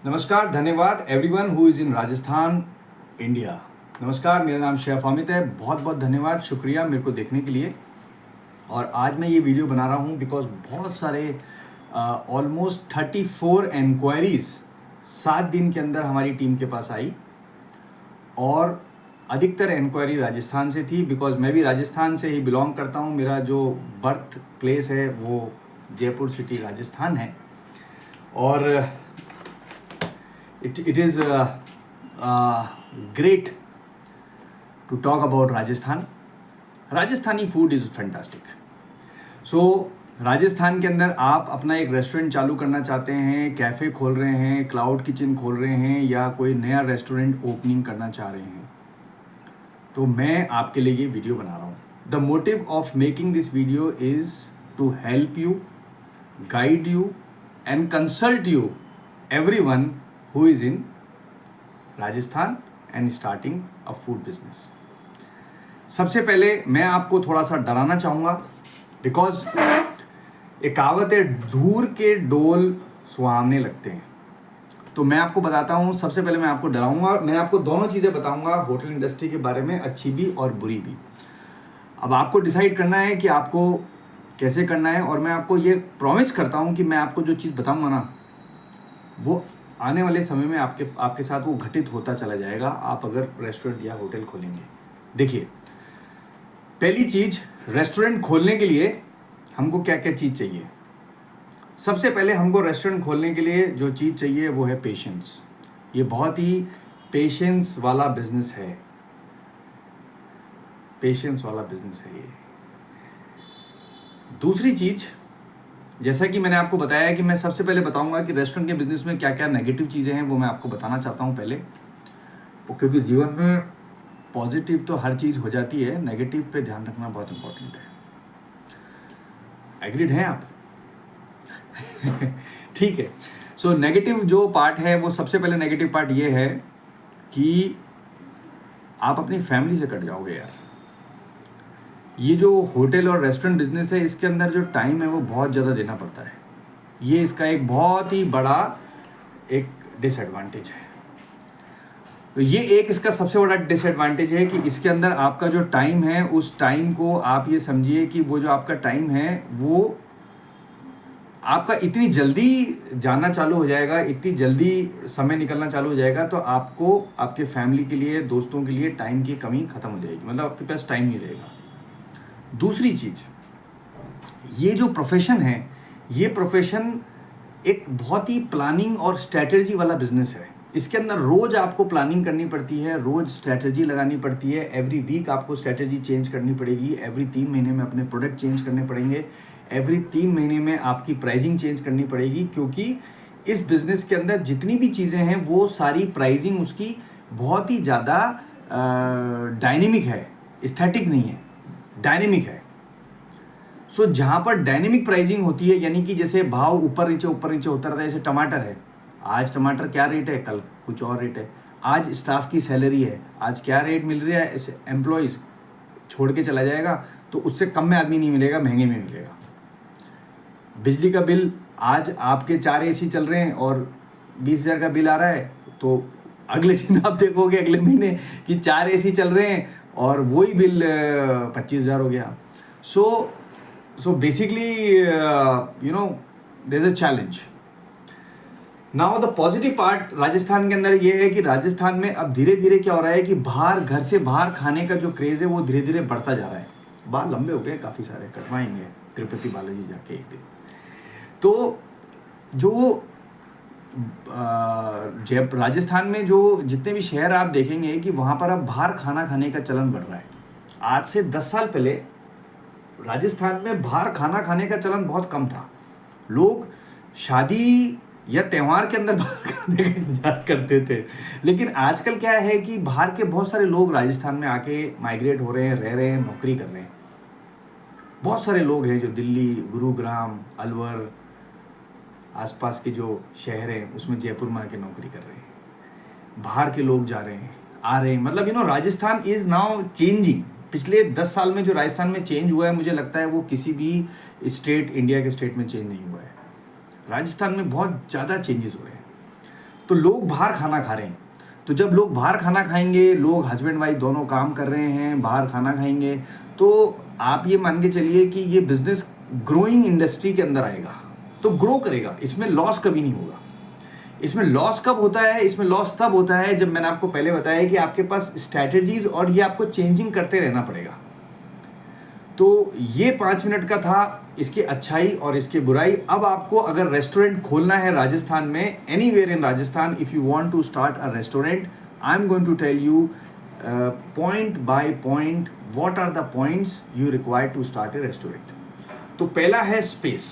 नमस्कार, धन्यवाद everyone who is in Rajasthan, India. नमस्कार, मेरा नाम शेफ अमित है। बहुत बहुत धन्यवाद, शुक्रिया मेरे को देखने के लिए। और आज मैं ये वीडियो बना रहा हूँ बिकॉज बहुत सारे ऑलमोस्ट 34 इंक्वायरीज 7 दिन के अंदर हमारी टीम के पास आई और अधिकतर इंक्वायरी राजस्थान से थी। बिकॉज मैं भी राजस्थान से ही बिलोंग करता हूँ। मेरा जो बर्थ प्लेस है वो जयपुर सिटी राजस्थान है। और it is great to talk about Rajasthan. Rajasthani food is fantastic. So Rajasthan के अंदर आप अपना एक रेस्टोरेंट चालू करना चाहते हैं, कैफ़े खोल रहे हैं, क्लाउड किचन खोल रहे हैं या कोई नया रेस्टोरेंट ओपनिंग करना चाह रहे हैं, तो मैं आपके लिए ये वीडियो बना रहा हूँ। The motive of making this video is to help you, guide you and consult you everyone who is in Rajasthan and starting a food business. सबसे पहले मैं आपको थोड़ा सा डराना चाहूँगा बिकॉज एक कहावत है, दूर के डोल सुहावने लगते हैं। तो मैं आपको बताता हूँ, सबसे पहले मैं आपको डराऊंगा और मैं आपको दोनों चीज़ें बताऊंगा होटल इंडस्ट्री के बारे में, अच्छी भी और बुरी भी। अब आपको डिसाइड करना है कि आपको कैसे करना है। और मैं आपको ये प्रॉमिस करता हूँ कि मैं आपको जो चीज़ बताऊँगा ना, वो आने वाले समय में आपके साथ वो घटित होता चला जाएगा, आप अगर रेस्टोरेंट या होटल खोलेंगे। देखिए, पहली चीज़, रेस्टोरेंट खोलने के लिए हमको क्या क्या चीज़ चाहिए। सबसे पहले हमको रेस्टोरेंट खोलने के लिए जो चीज़ चाहिए वो है पेशेंस। ये बहुत ही पेशेंस वाला बिजनेस है, पेशेंस वाला बिजनेस है ये। दूसरी चीज़, जैसा कि मैंने आपको बताया है कि मैं सबसे पहले बताऊंगा कि रेस्टोरेंट के बिजनेस में क्या क्या नेगेटिव चीज़ें हैं, वो मैं आपको बताना चाहता हूं पहले। क्योंकि जीवन में पॉजिटिव तो हर चीज़ हो जाती है, नेगेटिव पे ध्यान रखना बहुत इंपॉर्टेंट है। एग्रीड हैं आप? ठीक है। सो नेगेटिव जो पार्ट है, वो सबसे पहले नेगेटिव पार्ट ये है कि आप अपनी फैमिली से कट जाओगे यार। ये जो होटल और रेस्टोरेंट बिजनेस है, इसके अंदर जो टाइम है वो बहुत ज़्यादा देना पड़ता है। ये इसका एक बहुत ही बड़ा एक डिसएडवांटेज है। तो ये एक इसका सबसे बड़ा डिसएडवांटेज है कि इसके अंदर आपका जो टाइम है, उस टाइम को आप ये समझिए कि वो जो आपका टाइम है वो आपका इतनी जल्दी जाना चालू हो जाएगा, इतनी जल्दी समय निकलना चालू हो जाएगा, तो आपको आपके फैमिली के लिए, दोस्तों के लिए टाइम की कमी खत्म हो जाएगी। मतलब आपके पास टाइम नहीं रहेगा। दूसरी चीज़, ये जो प्रोफेशन है, ये प्रोफेशन एक बहुत ही प्लानिंग और स्ट्रैटेजी वाला बिजनेस है। इसके अंदर रोज़ आपको प्लानिंग करनी पड़ती है, रोज़ स्ट्रैटेजी लगानी पड़ती है। एवरी वीक आपको स्ट्रैटेजी चेंज करनी पड़ेगी। एवरी 3 महीने में अपने प्रोडक्ट चेंज करने पड़ेंगे। एवरी 3 महीने में आपकी प्राइजिंग चेंज करनी पड़ेगी, क्योंकि इस बिज़नेस के अंदर जितनी भी चीज़ें हैं वो सारी प्राइजिंग उसकी बहुत ही ज़्यादा डायनेमिक है, एस्थेटिक नहीं है, डायनेमिक है। सो जहाँ पर डायनेमिक प्राइसिंग होती है, यानी कि जैसे भाव ऊपर नीचे होता रहता है। जैसे टमाटर है, आज टमाटर क्या रेट है, कल कुछ और रेट है। आज स्टाफ की सैलरी है, आज क्या रेट मिल रहा है, ऐसे एम्प्लॉयज़ छोड़ के चला जाएगा तो उससे कम में आदमी नहीं मिलेगा, महंगे में मिलेगा। बिजली का बिल, आज आपके 4 AC चल रहे हैं और 20,000 का बिल आ रहा है, तो अगले दिन आप देखोगे अगले महीने कि 4 AC चल रहे हैं और वही बिल 25,000 हो गया। So basically, there's a challenge. Now the positive part Rajasthan के अंदर ये है कि राजस्थान में अब धीरे धीरे क्या हो रहा है कि घर से बाहर खाने का जो क्रेज़ है वो धीरे धीरे बढ़ता जा रहा है। बाल लंबे हो गए काफ़ी सारे, कटवाएंगे तिरुपति बालाजी जाके एक दिन। तो जो राजस्थान में जो जितने भी शहर आप देखेंगे कि वहाँ पर अब बाहर खाना खाने का चलन बढ़ रहा है। आज से 10 साल पहले राजस्थान में बाहर खाना खाने का चलन बहुत कम था। लोग शादी या त्यौहार के अंदर बाहर खाने का इंतजार करते थे। लेकिन आजकल क्या है कि बाहर के बहुत सारे लोग राजस्थान में आके माइग्रेट हो रहे हैं, रह रहे हैं, नौकरी कर रहे हैं। बहुत सारे लोग हैं जो दिल्ली, गुरुग्राम, अलवर, आसपास के जो शहर हैं उसमें जयपुर में आके नौकरी कर रहे हैं। बाहर के लोग जा रहे हैं, आ रहे हैं। मतलब राजस्थान इज़ नाउ चेंजिंग। पिछले 10 साल में जो राजस्थान में चेंज हुआ है, मुझे लगता है वो किसी भी स्टेट, इंडिया के स्टेट में चेंज नहीं हुआ है। राजस्थान में बहुत ज़्यादा चेंजेस हुए हैं। तो लोग बाहर खाना खा रहे हैं। तो जब लोग बाहर खाना खाएंगे, लोग हस्बैंड वाइफ दोनों काम कर रहे हैं, बाहर खाना खाएंगे, तो आप ये मान के चलिए कि ये बिजनेस ग्रोइंग इंडस्ट्री के अंदर आएगा, तो ग्रो करेगा, इसमें लॉस कभी नहीं होगा। इसमें लॉस कब होता है? इसमें लॉस तब होता है जब मैंने आपको पहले बताया कि आपके पास स्ट्रैटेजीज और ये आपको चेंजिंग करते रहना पड़ेगा। तो ये 5 मिनट का था, इसकी अच्छाई और इसकी बुराई। अब आपको अगर रेस्टोरेंट खोलना है राजस्थान में, anywhere in Rajasthan, if you want to start a restaurant, I am going to tell you point by point what are the points you require to start a restaurant. तो पहला है स्पेस।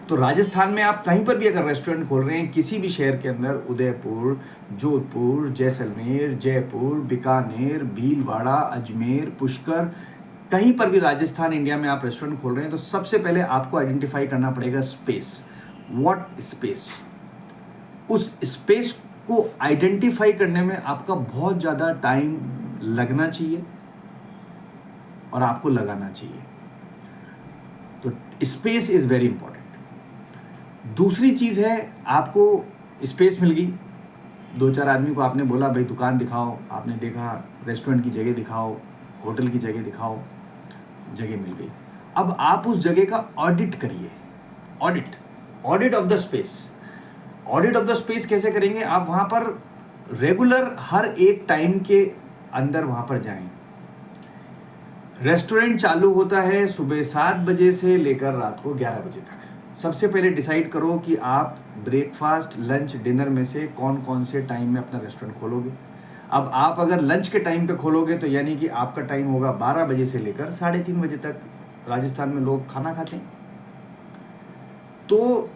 तो राजस्थान में आप कहीं पर भी अगर रेस्टोरेंट खोल रहे हैं, किसी भी शहर के अंदर, उदयपुर, जोधपुर, जैसलमेर, जयपुर, बीकानेर, भीलवाड़ा, अजमेर, पुष्कर, कहीं पर भी राजस्थान इंडिया में आप रेस्टोरेंट खोल रहे हैं, तो सबसे पहले आपको आइडेंटिफाई करना पड़ेगा स्पेस। What space? उस स्पेस को आइडेंटिफाई करने में आपका बहुत ज़्यादा टाइम लगना चाहिए और आपको लगाना चाहिए। तो स्पेस इज़ वेरी इंपॉर्टेंट। दूसरी चीज़ है, आपको स्पेस मिल गई, 2-4 आदमी को आपने बोला भाई दुकान दिखाओ, आपने देखा रेस्टोरेंट की जगह दिखाओ, होटल की जगह दिखाओ, जगह मिल गई। अब आप उस जगह का ऑडिट करिए। Audit of the space. Audit of the space कैसे करेंगे? आप वहाँ पर रेगुलर हर एक टाइम के अंदर वहाँ पर जाएं। रेस्टोरेंट चालू होता है सुबह 7 बजे से लेकर रात को 11 बजे तक। सबसे पहले डिसाइड करो कि आप ब्रेकफास्ट, लंच, डिनर में से कौन कौन से टाइम में अपना रेस्टोरेंट खोलोगे। अब आप अगर लंच के टाइम पे खोलोगे तो यानी कि आपका टाइम होगा 12 बजे से लेकर 3:30 बजे तक। राजस्थान में लोग खाना खाते हैं, तो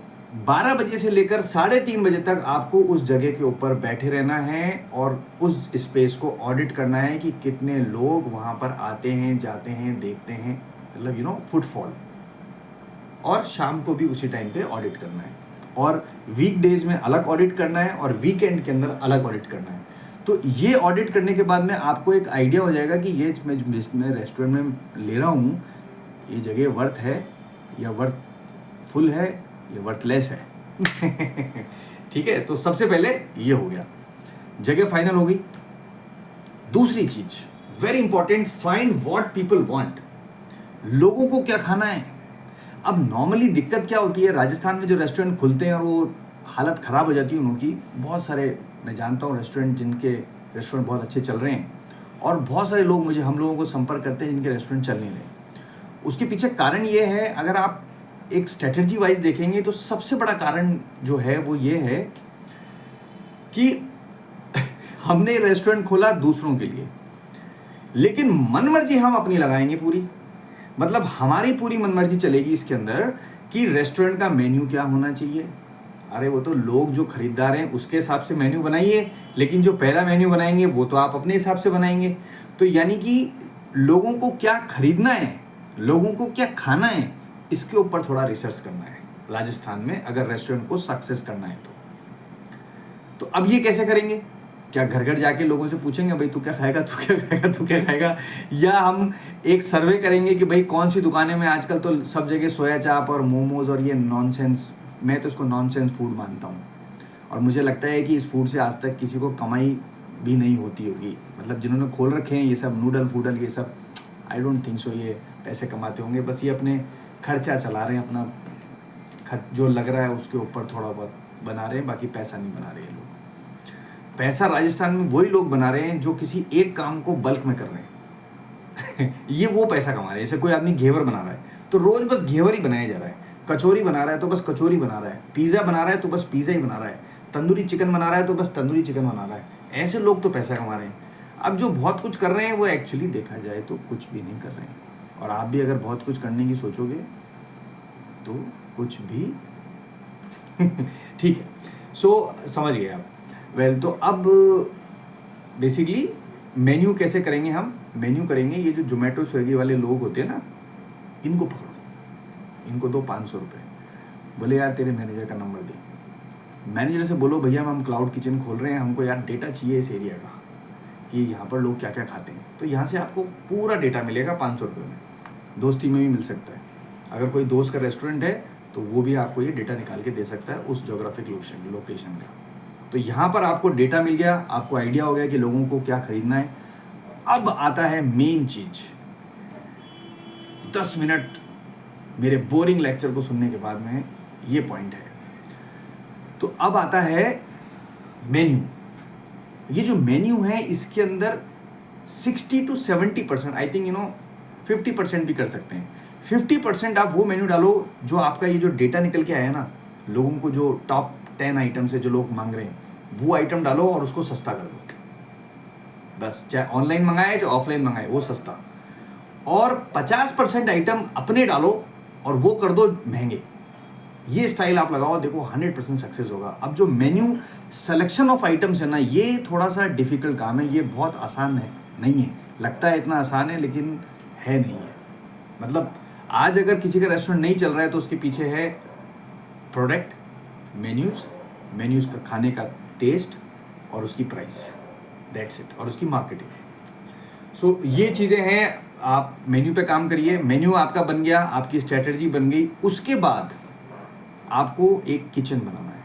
12 बजे से लेकर 3:30 बजे तक आपको उस जगह के ऊपर बैठे रहना है और उस स्पेस को ऑडिट करना है कि कितने लोग वहाँ पर आते हैं, जाते हैं, देखते हैं, मतलब फुटफॉल। और शाम को भी उसी टाइम पे ऑडिट करना है, और वीकडेज में अलग ऑडिट करना है और वीकेंड के अंदर अलग ऑडिट करना है। तो ये ऑडिट करने के बाद में आपको एक आइडिया हो जाएगा कि ये मैं रेस्टोरेंट में ले रहा हूँ, ये जगह वर्थ है या वर्थफुल है या वर्थलेस है। ठीक है, तो सबसे पहले ये हो गया, जगह फाइनल हो गई। दूसरी चीज very important, find what people want. लोगों को क्या खाना है? अब नॉर्मली दिक्कत क्या होती है, राजस्थान में जो रेस्टोरेंट खुलते हैं और वो हालत ख़राब हो जाती है उनकी। बहुत सारे मैं जानता हूँ रेस्टोरेंट जिनके रेस्टोरेंट बहुत अच्छे चल रहे हैं, और बहुत सारे लोग हम लोगों को संपर्क करते हैं जिनके रेस्टोरेंट चल नहीं रहे। उसके पीछे कारण ये है, अगर आप एक स्ट्रेटजी वाइज देखेंगे तो सबसे बड़ा कारण जो है वो ये है कि हमने रेस्टोरेंट खोला दूसरों के लिए, लेकिन मनमर्जी हम अपनी लगाएंगे पूरी। मतलब हमारी पूरी मनमर्जी चलेगी इसके अंदर कि रेस्टोरेंट का मेन्यू क्या होना चाहिए। अरे वो तो लोग जो खरीदार हैं उसके हिसाब से मेन्यू बनाइए, लेकिन जो पहला मेन्यू बनाएंगे वो तो आप अपने हिसाब से बनाएंगे। तो यानी कि लोगों को क्या खरीदना है, लोगों को क्या खाना है, इसके ऊपर थोड़ा रिसर्च करना है राजस्थान में अगर रेस्टोरेंट को सक्सेस करना है तो अब ये कैसे करेंगे? क्या घर घर जाके लोगों से पूछेंगे भाई तू क्या खाएगा, तू क्या खाएगा, तू क्या खाएगा? या हम एक सर्वे करेंगे कि भाई कौन सी दुकानें में, आजकल तो सब जगह सोया चाप और मोमोज और ये नॉनसेंस, मैं तो इसको नॉनसेंस फूड मानता हूँ, और मुझे लगता है कि इस फूड से आज तक किसी को कमाई भी नहीं होती होगी। मतलब जिन्होंने खोल रखे हैं ये सब नूडल फूडल, ये सब आई डोंट थिंक सो ये पैसे कमाते होंगे। बस ये अपने खर्चा चला रहे हैं, अपना खर्च जो लग रहा है उसके ऊपर थोड़ा बहुत बना रहे हैं, बाकी पैसा नहीं बना रहे हैं लोग। पैसा राजस्थान में वही लोग बना रहे हैं जो किसी एक काम को बल्क में कर रहे हैं। ये वो पैसा कमा रहे हैं। जैसे कोई आदमी घेवर बना रहा है तो रोज बस घेवर ही बनाया जा रहा है, कचौरी बना रहा है तो बस कचौरी बना रहा है, पिज़्ज़ा बना रहा है तो बस पिज़्ज़ा ही बना रहा है, तंदूरी चिकन बना रहा है तो बस तंदूरी चिकन बना रहा है। ऐसे लोग तो पैसा कमा रहे हैं। अब जो बहुत कुछ कर रहे हैं वो एक्चुअली देखा जाए तो कुछ भी नहीं कर रहे हैं, और आप भी अगर बहुत कुछ करने की सोचोगे तो कुछ भी ठीक है। सो समझ गए आप। वेल तो अब बेसिकली मेन्यू कैसे करेंगे हम? मेन्यू करेंगे, ये जो जोमेटो स्विगी वाले लोग होते हैं ना, इनको पकड़ो, इनको दो 500 रुपये, बोले यार तेरे मैनेजर का नंबर दे, मैनेजर से बोलो भैया हम क्लाउड किचन खोल रहे हैं, हमको यार डेटा चाहिए इस एरिया का कि यहाँ पर लोग क्या क्या खाते हैं। तो यहाँ से आपको पूरा डेटा मिलेगा 500 रुपये में, दोस्ती में भी मिल सकता है। अगर कोई दोस्त का रेस्टोरेंट है तो वो भी आपको ये डेटा निकाल के दे सकता है उस जोग्राफिक लोकेशन का। तो यहाँ पर आपको डेटा मिल गया, आपको आइडिया हो गया कि लोगों को क्या खरीदना है। अब आता है मेन चीज। 10 मिनट मेरे बोरिंग लेक्चर को सुनने के बाद में ये पॉइंट है। तो अब आता है मेन्यू। ये जो मेन्यू है इसके अंदर 60 to 70%, आई थिंक 50% भी कर सकते हैं। 50% आप वो मेन्यू डालो जो आपका ये जो डेटा निकल के आया ना, लोगों को जो टॉप 10 आइटम से जो लोग मांग रहे हैं वो आइटम डालो और उसको सस्ता कर दो। बस, चाहे ऑनलाइन मंगाए चाहे ऑफलाइन मंगाए, वो सस्ता। और 50% आइटम अपने डालो और वो कर दो महंगे। ये स्टाइल आप लगाओ, देखो 100% सक्सेस होगा। अब जो मेन्यू सिलेक्शन ऑफ आइटम्स है ना, ये थोड़ा सा डिफिकल्ट काम है। ये बहुत आसान है नहीं है, लगता है इतना आसान है लेकिन है नहीं है। मतलब आज अगर किसी का रेस्टोरेंट नहीं चल रहा है तो उसके पीछे है प्रोडक्ट, मेन्यूज का खाने का टेस्ट और उसकी प्राइस, दैट्स इट, और उसकी मार्केटिंग। सो ये चीज़ें हैं। आप मेन्यू पे काम करिए। मेन्यू आपका बन गया, आपकी स्ट्रेटजी बन गई। उसके बाद आपको एक किचन बनाना है,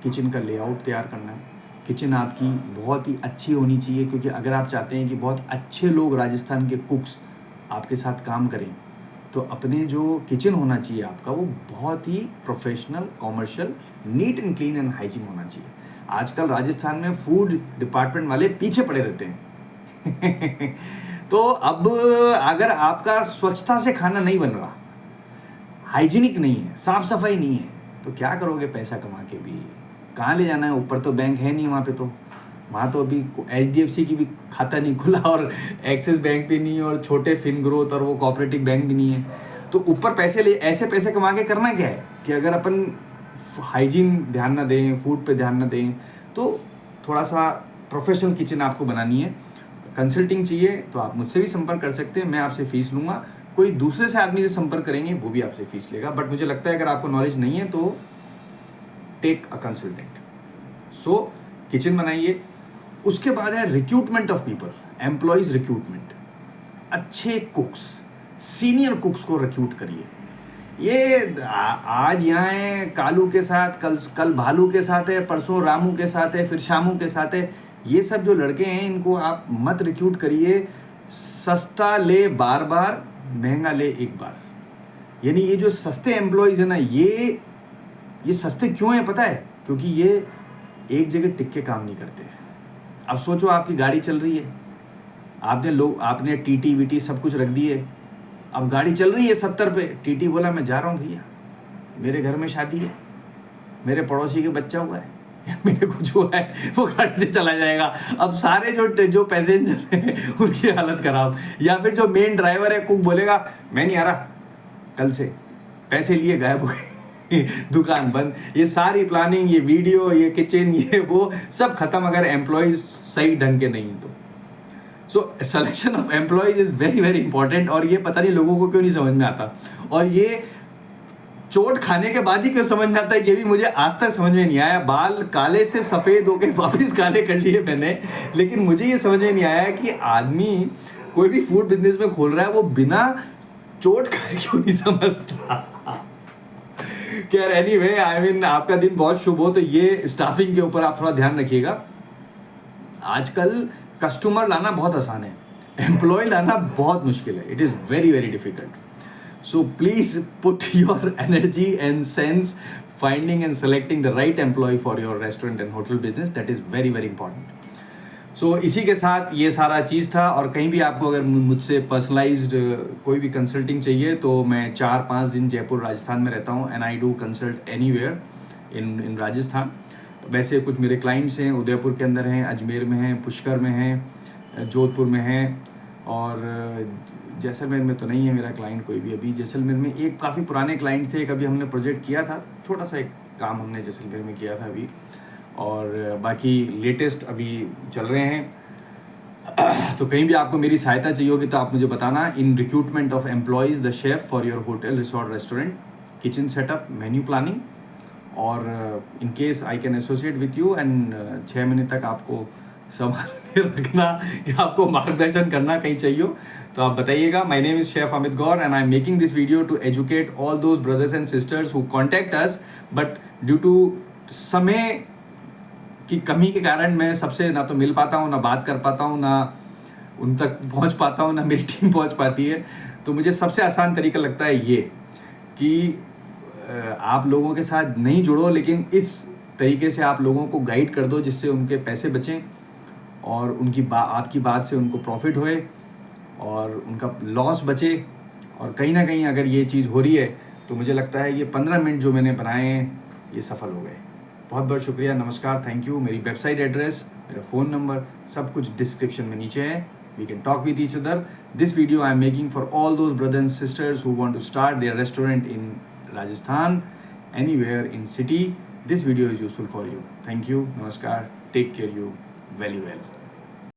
किचन का लेआउट तैयार करना है। किचन आपकी बहुत ही अच्छी होनी चाहिए, क्योंकि अगर आप चाहते हैं कि बहुत अच्छे लोग राजस्थान के कुक्स आपके साथ काम करें तो अपने जो किचन होना चाहिए आपका वो बहुत ही professional, commercial, neat and clean and hygiene होना चाहिए। आजकल राजस्थान में फूड डिपार्टमेंट वाले पीछे पड़े रहते हैं तो अब अगर आपका स्वच्छता से खाना नहीं बन रहा, हाइजीनिक नहीं है, साफ सफाई नहीं है, तो क्या करोगे पैसा कमा के भी? कहाँ ले जाना है? ऊपर तो बैंक है नहीं वहाँ तो अभी HDFC की भी खाता नहीं खुला और एक्सिस बैंक भी नहीं और छोटे फिन ग्रोथ और वो कोऑपरेटिव बैंक भी नहीं है। तो ऊपर पैसे ले, ऐसे पैसे कमा के करना क्या है कि अगर अपन हाइजीन ध्यान ना दें, फूड पे ध्यान ना दें, तो थोड़ा सा प्रोफेशनल किचन आपको बनानी है। कंसल्टिंग चाहिए तो आप मुझसे भी संपर्क कर सकते हैं, मैं आपसे फीस लूँगा। कोई दूसरे से आदमी से संपर्क करेंगे वो भी आपसे फीस लेगा, बट मुझे लगता है अगर आपको नॉलेज नहीं है तो take a consultant. So kitchen बनाइए। उसके बाद है recruitment of people, employees recruitment. अच्छे कुक्स, सीनियर कुक्स को रिक्रूट करिए। ये आज यहाँ है कालू के साथ, कल भालू के साथ है, परसों रामू के साथ है, फिर शामू के साथ है। ये सब जो लड़के हैं इनको आप मत रिक्रूट करिए। सस्ता ले बार बार, महंगा ले एक बार। यानी ये जो सस्ते एम्प्लॉयज है ना, ये सस्ते क्यों है पता है? क्योंकि ये एक जगह टिक के काम नहीं करते। अब सोचो आपकी गाड़ी चल रही है, आपने टीटी वीटी सब कुछ रख दिए, अब गाड़ी चल रही है 70 पे, टीटी बोला मैं जा रहा हूँ भैया, मेरे घर में शादी है, मेरे पड़ोसी के बच्चा हुआ है या मेरे कुछ हुआ है, वो गाड़ी से चला जाएगा। अब सारे जो पैसेंजर हैं उनकी हालत खराब। या फिर जो मेन ड्राइवर है, कुक बोलेगा मैं नहीं आ रहा, कल से पैसे लिए गायब हो गए दुकान बंद। ये सारी प्लानिंग, ये वीडियो, ये किचन, ये वो सब खत्म अगर एम्प्लॉयज सही ढंग के नहीं तो। So selection of employees is very very important. और ये पता नहीं लोगों को क्यों नहीं समझ में आता, और ये चोट खाने के बाद ही क्यों समझ में आता है, ये भी मुझे आज तक समझ में नहीं आया। बाल काले से सफ़ेद होके वापस काले कर लिए मैंने, लेकिन मुझे ये समझ में नहीं आया कि आदमी कोई भी फूड बिजनेस में खोल रहा है वो बिना चोट खाए क्यों नहीं समझता। खैर एनीवे, आई मीन आपका दिन बहुत शुभ हो। तो ये स्टाफिंग के ऊपर आप थोड़ा ध्यान रखिएगा। आजकल कस्टमर लाना बहुत आसान है, एम्प्लॉय लाना बहुत मुश्किल है। It is very very difficult. So please put your energy and sense finding and selecting the right employee for your restaurant and hotel business. That is very very important. So इसी के साथ ये सारा चीज़ था। और कहीं भी आपको अगर मुझसे पर्सनलाइज्ड कोई भी कंसल्टिंग चाहिए तो मैं 4-5 दिन जयपुर राजस्थान में रहता हूँ, and I do consult anywhere in Rajasthan. वैसे कुछ मेरे क्लाइंट्स हैं उदयपुर के अंदर हैं, अजमेर में हैं, पुष्कर में हैं, जोधपुर में हैं, और जैसलमेर में तो नहीं है मेरा क्लाइंट कोई भी अभी। जैसलमेर में एक काफ़ी पुराने क्लाइंट थे, कभी हमने प्रोजेक्ट किया था, छोटा सा एक काम हमने जैसलमेर में किया था अभी, और बाकी लेटेस्ट अभी चल रहे हैं। तो कहीं भी आपको मेरी सहायता चाहिए होगी तो आप मुझे बताना। In recruitment of employees, the chef for your hotel, resort, restaurant, kitchen setup, menu planning, और in case I can associate with you, and 6 महीने तक आपको संभाल रखना कि आपको मार्गदर्शन करना कहीं चाहिए हो तो आप बताइएगा। My name is chef Amit Gaur and I am making this video to educate all those brothers and sisters who contact us, but due to समय की कमी के कारण मैं सबसे ना तो मिल पाता हूँ, ना बात कर पाता हूँ, ना उन तक पहुँच पाता हूँ, ना मेरी टीम पहुँच पाती है। तो मुझे सबसे आसान तरीका लगता है ये कि आप लोगों के साथ नहीं जुड़ो, लेकिन इस तरीके से आप लोगों को गाइड कर दो जिससे उनके पैसे बचें और आपकी बात से उनको प्रॉफिट होए और उनका लॉस बचे। और कहीं ना कहीं अगर ये चीज़ हो रही है तो मुझे लगता है ये 15 मिनट जो मैंने बनाए हैं ये सफल हो गए। बहुत बहुत शुक्रिया, नमस्कार, थैंक यू। मेरी वेबसाइट एड्रेस, मेरा फ़ोन नंबर सब कुछ डिस्क्रिप्शन में नीचे है। We can talk with each other. This video I am making for all those brothers and sisters who want to start their restaurant in Rajasthan, anywhere in city. This video is useful for you. Thank you, namaskar, take care, you very well.